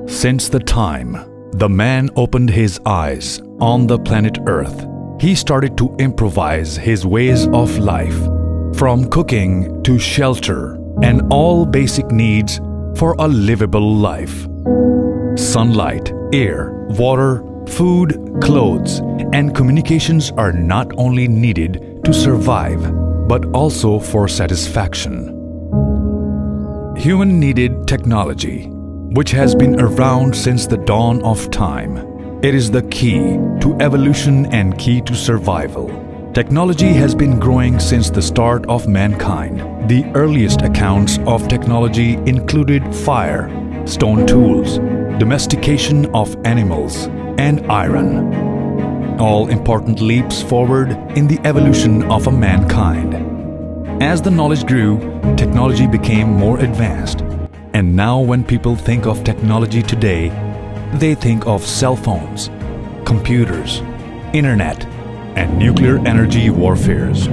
Since the time the man opened his eyes on the planet Earth, he started to improvise his ways of life, from cooking to shelter and all basic needs for a livable life. Sunlight, air, water, food, clothes, and communications are not only needed to survive, but also for satisfaction. Human needed technology, which has been around since the dawn of time. It is the key to evolution and key to survival. Technology has been growing since the start of mankind. The earliest accounts of technology included fire, stone tools, domestication of animals, and iron. All important leaps forward in the evolution of a mankind. As the knowledge grew, technology became more advanced. And now when people think of technology today, they think of cell phones, computers, internet, and nuclear energy warfares.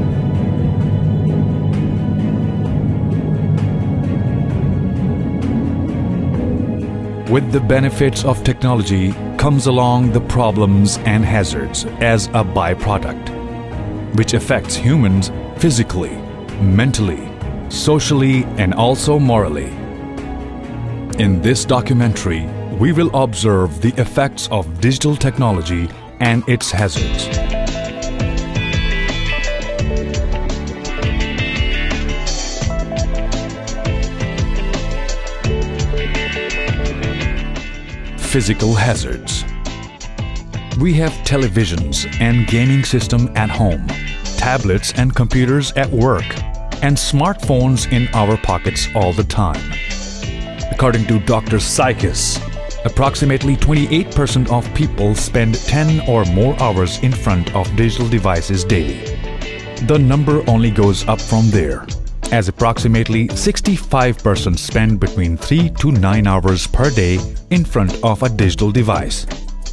With the benefits of technology comes along the problems and hazards as a byproduct, which affects humans physically, mentally, socially, and also morally. In this documentary, we will observe the effects of digital technology and its hazards. Physical hazards. We have televisions and gaming system at home, tablets and computers at work, and smartphones in our pockets all the time. According to Dr. Psychis, approximately 28% of people spend 10 or more hours in front of digital devices daily. The number only goes up from there, as approximately 65% spend between 3 to 9 hours per day in front of a digital device.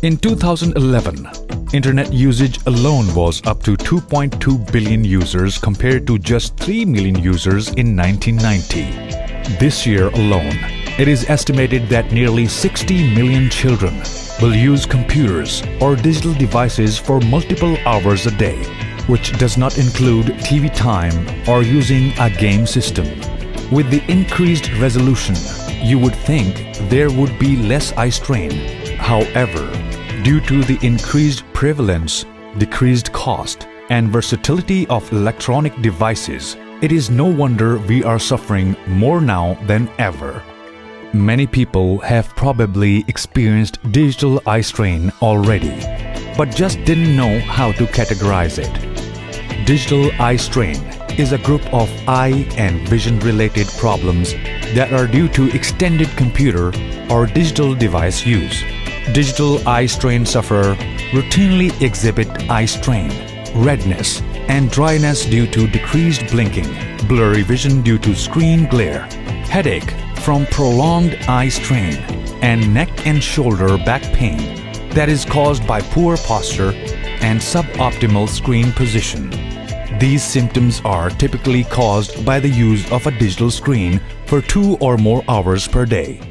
In 2011, internet usage alone was up to 2.2 billion users compared to just 3 million users in 1990. This year alone, it is estimated that nearly 60 million children will use computers or digital devices for multiple hours a day, which does not include TV time or using a game system. With the increased resolution, you would think there would be less eye strain. However, due to the increased prevalence, decreased cost, and versatility of electronic devices, it is no wonder we are suffering more now than ever. Many people have probably experienced digital eye strain already, but just didn't know how to categorize it. Digital eye strain is a group of eye and vision-related problems that are due to extended computer or digital device use. Digital eye strain sufferer routinely exhibit eye strain, redness, and dryness due to decreased blinking, blurry vision due to screen glare, headache from prolonged eye strain, and neck and shoulder back pain that is caused by poor posture and suboptimal screen position. These symptoms are typically caused by the use of a digital screen for 2 or more hours per day.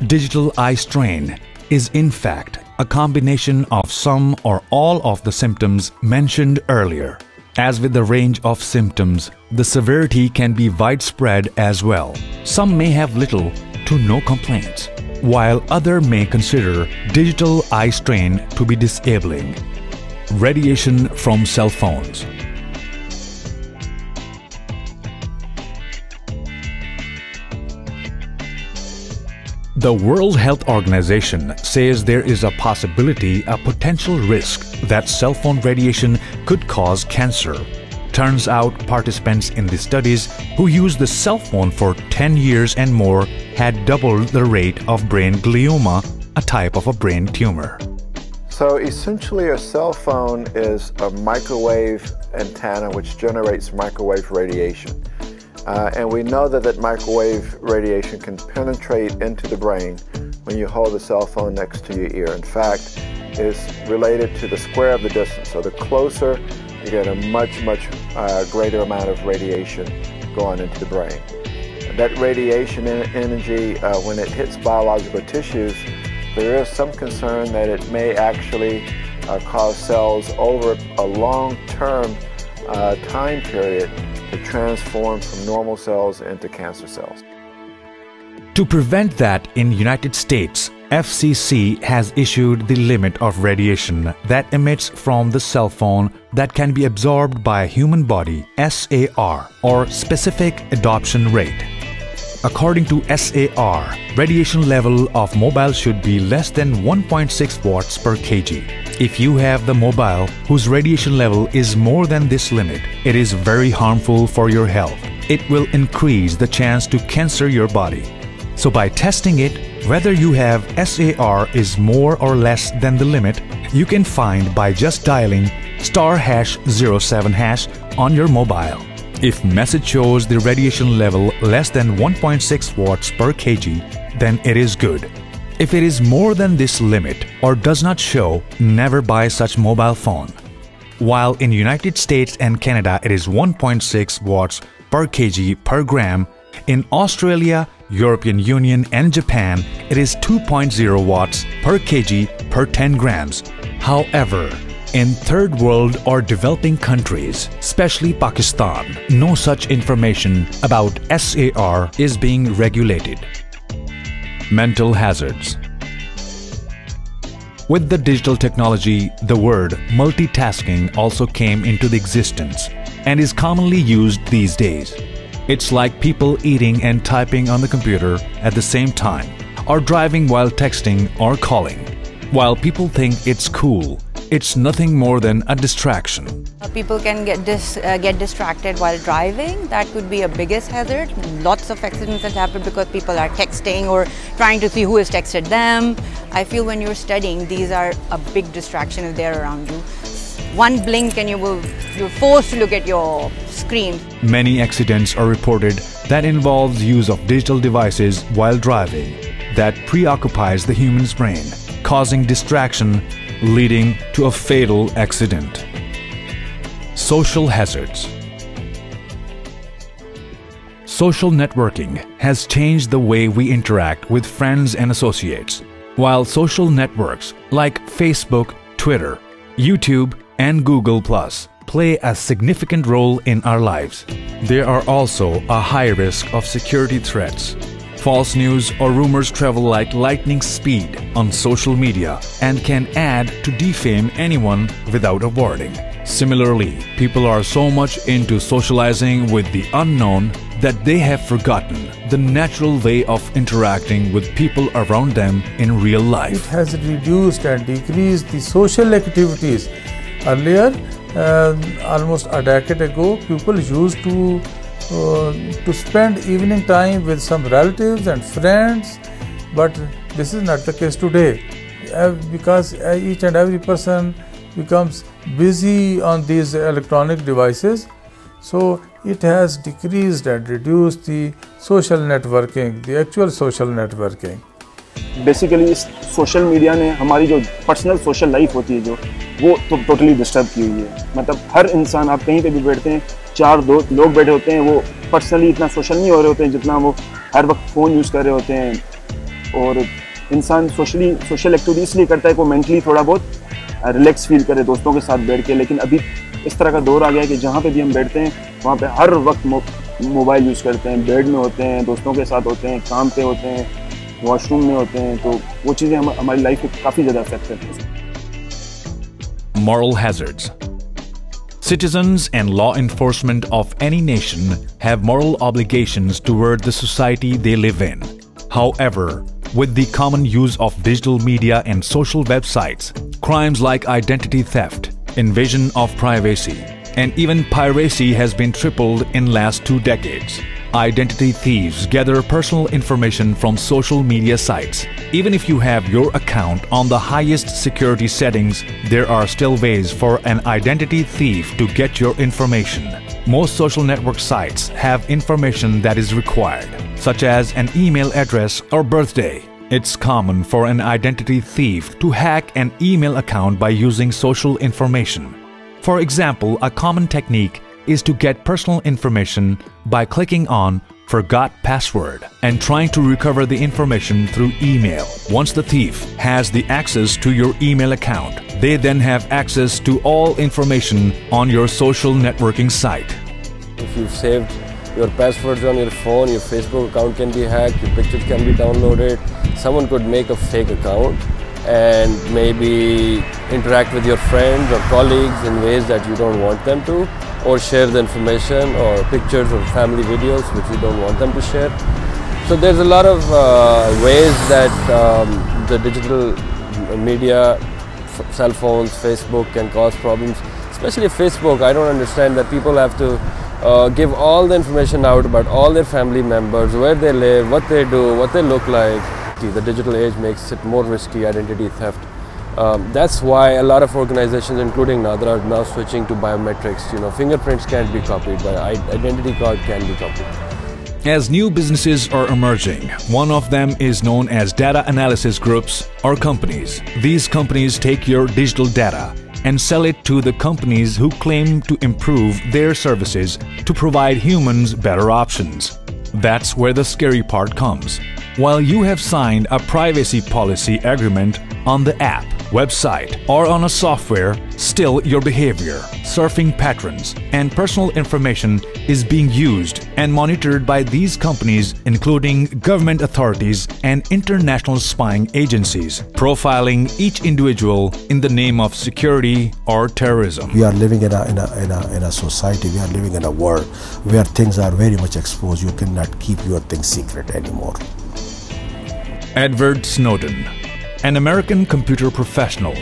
Digital eye strain is in fact a combination of some or all of the symptoms mentioned earlier. As with the range of symptoms, the severity can be widespread as well. Some may have little to no complaints, while others may consider digital eye strain to be disabling. Radiation from cell phones. The World Health Organization says there is a possibility, a potential risk that cell phone radiation could cause cancer. Turns out participants in the studies who used the cell phone for 10 years and more had doubled the rate of brain glioma, a type of a brain tumor. So essentially a cell phone is a microwave antenna which generates microwave radiation. And we know that microwave radiation can penetrate into the brain when you hold the cell phone next to your ear. In fact, it's related to the square of the distance. So the closer, you get a much greater amount of radiation going into the brain. That radiation energy, when it hits biological tissues, There is some concern that it may actually cause cells over a long-term time period to transform from normal cells into cancer cells. To prevent that, in United States, FCC has issued the limit of radiation that emits from the cell phone that can be absorbed by a human body, SAR, or specific adoption rate. According to SAR, radiation level of mobile should be less than 1.6 watts per kg. If you have the mobile whose radiation level is more than this limit, it is very harmful for your health. It will increase the chance to cancer your body. So by testing it, whether you have SAR is more or less than the limit, you can find by just dialing *#07# on your mobile. If message shows the radiation level less than 1.6 watts per kg, then it is good. If it is more than this limit or does not show, never buy such mobile phone. While in United States and Canada it is 1.6 watts per kg per gram, in Australia, European Union and Japan, it is 2.0 watts per kg per 10 grams. However, in third world or developing countries, especially Pakistan, no such information about SAR is being regulated. Mental hazards. With the digital technology, the word multitasking also came into the existence and is commonly used these days. It's like people eating and typing on the computer at the same time, or driving while texting or calling. While people think it's cool, it's nothing more than a distraction. People can get distracted while driving. That could be a biggest hazard. Lots of accidents that happen because people are texting or trying to see who has texted them. I feel when you're studying, these are a big distraction if they're around you. One blink and you're forced to look at your screen. Many accidents are reported that involves use of digital devices while driving that preoccupies the human's brain, causing distraction, leading to a fatal accident. Social hazards. Social networking has changed the way we interact with friends and associates. While social networks like Facebook, Twitter, YouTube, and Google+ play a significant role in our lives, there are also a high risk of security threats. False news or rumors travel like lightning speed on social media and can add to defame anyone without a warning. Similarly, people are so much into socializing with the unknown that they have forgotten the natural way of interacting with people around them in real life. It has reduced and decreased the social activities. Earlier, almost a decade ago, people used to spend evening time with some relatives and friends, but this is not the case today because each and every person becomes busy on these electronic devices. So it has decreased and reduced the social networking, the actual social networking. Basically इस social media ने हमारी जो personal social life होती है जो वो तो totally disturb की हुई है। मतलब हर इंसान, आप कहीं पे भी बैठते हैं, 4 लोग बैठे होते हैं, वो पर्सनली इतना सोशल नहीं हो रहे होते हैं जितना वो हर वक्त फ़ोन यूज़ कर रहे होते हैं। और इंसान सोशल एक्टिविटी इसलिए करता है कि वो मेंटली थोड़ा बहुत रिलैक्स फील करे दोस्तों के साथ बैठ के। लेकिन अभी इस तरह का दौर आ गया है कि जहाँ पे भी हम बैठते हैं वहाँ पे हर वक्त मोबाइल यूज़ करते हैं, बेड में होते हैं, दोस्तों के साथ होते हैं, काम पे होते हैं, वॉशरूम में होते हैं, तो वो चीज़ें हमारी लाइफ में काफ़ी ज़्यादा अफेक्ट करती हैं। Moral hazards. Citizens and law enforcement of any nation have moral obligations toward the society they live in. However, with the common use of digital media and social websites, crimes like identity theft, invasion of privacy, and even piracy has been tripled in last 2 decades. Identity thieves gather personal information from social media sites. Even if you have your account on the highest security settings, there are still ways for an identity thief to get your information. Most social network sites have information that is required, such as an email address or birthday. It's common for an identity thief to hack an email account by using social information. For example, a common technique is to get personal information by clicking on forgot password, and trying to recover the information through email. Once the thief has the access to your email account, they then have access to all information on your social networking site. If you've saved your passwords on your phone, your Facebook account can be hacked, your pictures can be downloaded. Someone could make a fake account and maybe interact with your friends or colleagues in ways that you don't want them to, or share the information or pictures or family videos which you don't want them to share. So there's a lot of ways that the digital media, cell phones, Facebook can cause problems. Especially Facebook, I don't understand that people have to give all the information out about all their family members, where they live, what they do, what they look like. The digital age makes it more risky, identity theft. That's why a lot of organizations, including Nadra, are now switching to biometrics. You know, fingerprints can't be copied, but identity card can be copied. As new businesses are emerging, one of them is known as data analysis groups or companies. These companies take your digital data and sell it to the companies who claim to improve their services to provide humans better options. That's where the scary part comes. While you have signed a privacy policy agreement on the app, website, or on a software, still your behavior, surfing patterns, and personal information is being used and monitored by these companies, including government authorities and international spying agencies, profiling each individual in the name of security or terrorism. We are living in a society, we are living in a world where things are very much exposed. You cannot keep your things secret anymore. Edward Snowden, an American computer professional,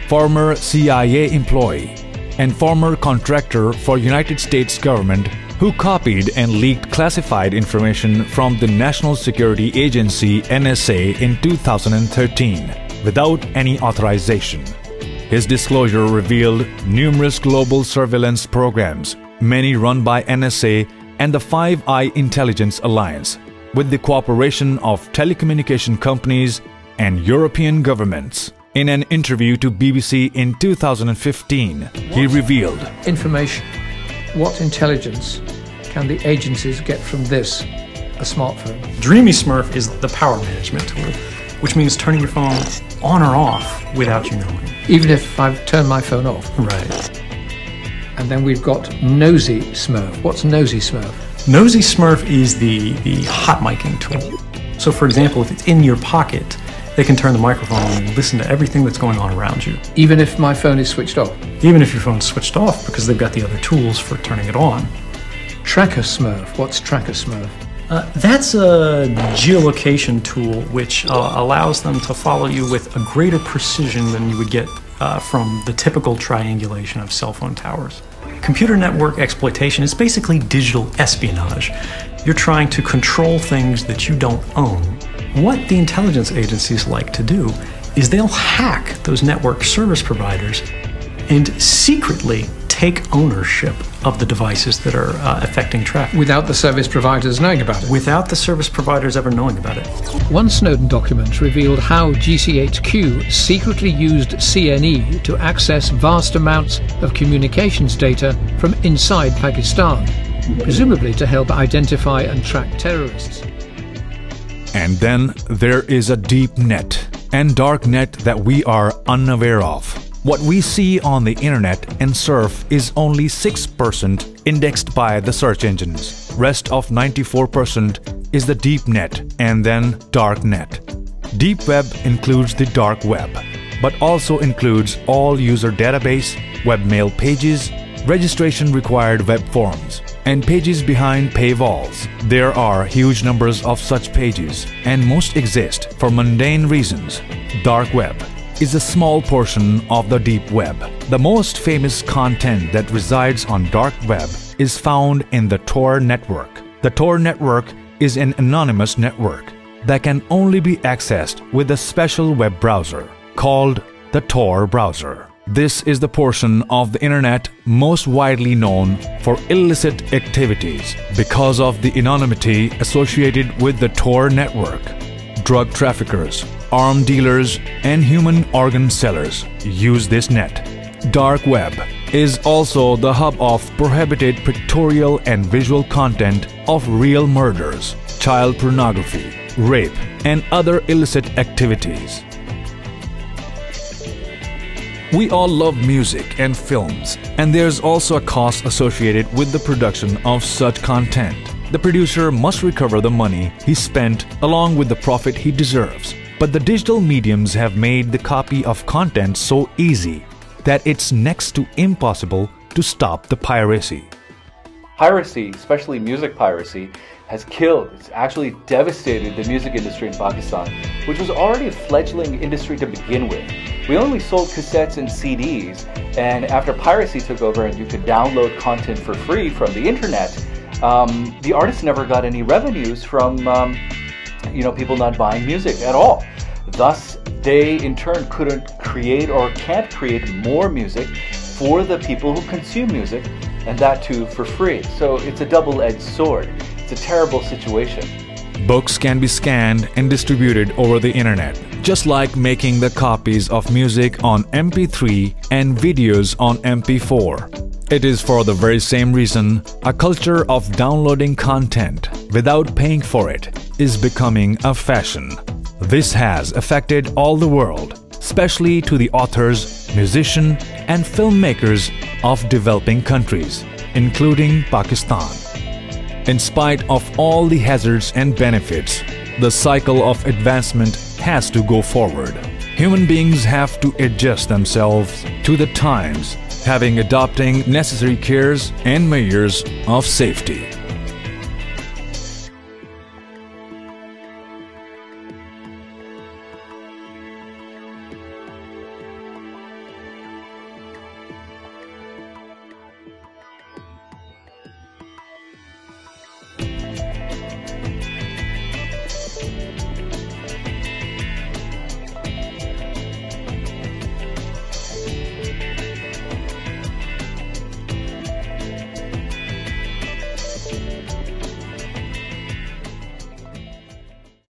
former CIA employee, and former contractor for United States government who copied and leaked classified information from the National Security Agency NSA in 2013 without any authorization. His disclosure revealed numerous global surveillance programs, many run by NSA and the Five Eyes Intelligence Alliance, with the cooperation of telecommunication companies and European governments. In an interview to BBC in 2015, he revealed information. What intelligence can the agencies get from this, a smartphone? Dreamy Smurf is the power management tool, which means turning your phone on or off without you knowing. Even if I've turned my phone off? Right. And then we've got Nosy Smurf. What's Nosy Smurf? Nosy Smurf is the hot micing tool. So for example, if it's in your pocket, they can turn the microphone on and listen to everything that's going on around you. Even if my phone is switched off? Even if your phone's switched off, because they've got the other tools for turning it on. Tracker Smurf. What's Tracker Smurf? That's a geolocation tool which allows them to follow you with a greater precision than you would get from the typical triangulation of cell phone towers. Computer network exploitation is basically digital espionage. You're trying to control things that you don't own. What the intelligence agencies like to do is they'll hack those network service providers and secretly take ownership of the devices that are affecting traffic. Without the service providers knowing about it? Without the service providers ever knowing about it. One Snowden document revealed how GCHQ secretly used CNE to access vast amounts of communications data from inside Pakistan, presumably to help identify and track terrorists. And then there is a deep net and dark net that we are unaware of. What we see on the internet and surf is only 6% indexed by the search engines. Rest of 94% is the deep net and then dark net. Deep web includes the dark web, but also includes all user database, webmail pages, registration required web forms, and pages behind paywalls. There are huge numbers of such pages, and most exist for mundane reasons. Dark web is a small portion of the deep web. The most famous content that resides on dark web is found in the Tor network. The Tor network is an anonymous network that can only be accessed with a special web browser called the Tor browser. This is the portion of the internet most widely known for illicit activities because of the anonymity associated with the Tor network. Drug traffickers, arms dealers, and human organ sellers use this net. Dark web is also the hub of prohibited pictorial and visual content of real murders, child pornography, rape, and other illicit activities. We all love music and films, and there's also a cost associated with the production of such content. The producer must recover the money he spent along with the profit he deserves. But the digital mediums have made the copy of content so easy that it's next to impossible to stop the piracy. Piracy, especially music piracy, has killed, it's actually devastated the music industry in Pakistan, which was already a fledgling industry to begin with. We only sold cassettes and CDs, and after piracy took over and you could download content for free from the internet, the artists never got any revenues from people not buying music at all. Thus, they in turn couldn't create or can't create more music for the people who consume music, and that too for free. So it's a double-edged sword. It's a terrible situation. Books can be scanned and distributed over the internet, just like making the copies of music on MP3 and videos on MP4. It is for the very same reason a culture of downloading content without paying for it is becoming a fashion. This has affected all the world, especially to the authors, musicians, and filmmakers of developing countries, including Pakistan. In spite of all the hazards and benefits, the cycle of advancement has to go forward. Human beings have to adjust themselves to the times, having adopting necessary cares and measures of safety.